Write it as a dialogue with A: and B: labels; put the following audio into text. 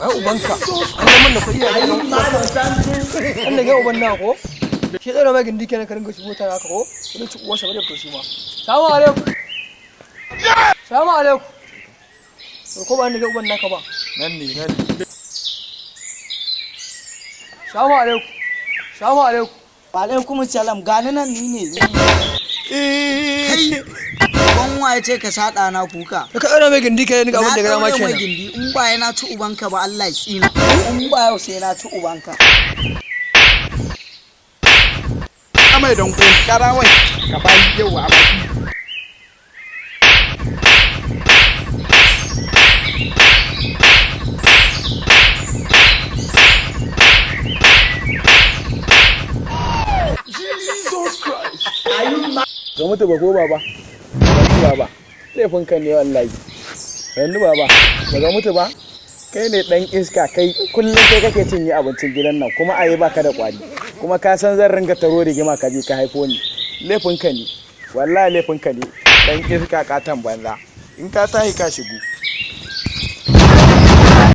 A: ai ubanka an mun da kuɗi a gidan an da ga uban na ko shi tsara mai gindi kenan ka ringa shigo ta haka ko wani ci uwarsa bare to shi ma salamu alaikum salamu alaikum ko ba ni ga uban naka ba
B: nan ne
A: salamu alaikum salamu alaikum
C: wa alaikum salam gani nan ni ne kai ban waye ce ka sada na kuka
A: ka tsara mai gindi kenan ga abin da ga ma kenan
C: mai gindi in ba yana ci ubanka ba Allah ya tsina in ba yau sai na ci ubanka
B: mai don ko karawai ka bayi yawa a baki
A: ga mutu ba ko baba baba laifin ka ne wallahi yanzu baba ba ga mutu ba kai ne dan iska kai kullum kai kake cinye abincin gidan nan kuma ayi baka da kwari kuma ka san zan ringa taro rigima ka je ka haifo ni laifin ka ne wallahi laifin ka ne dan iska katan banza in ka tahi ka shigo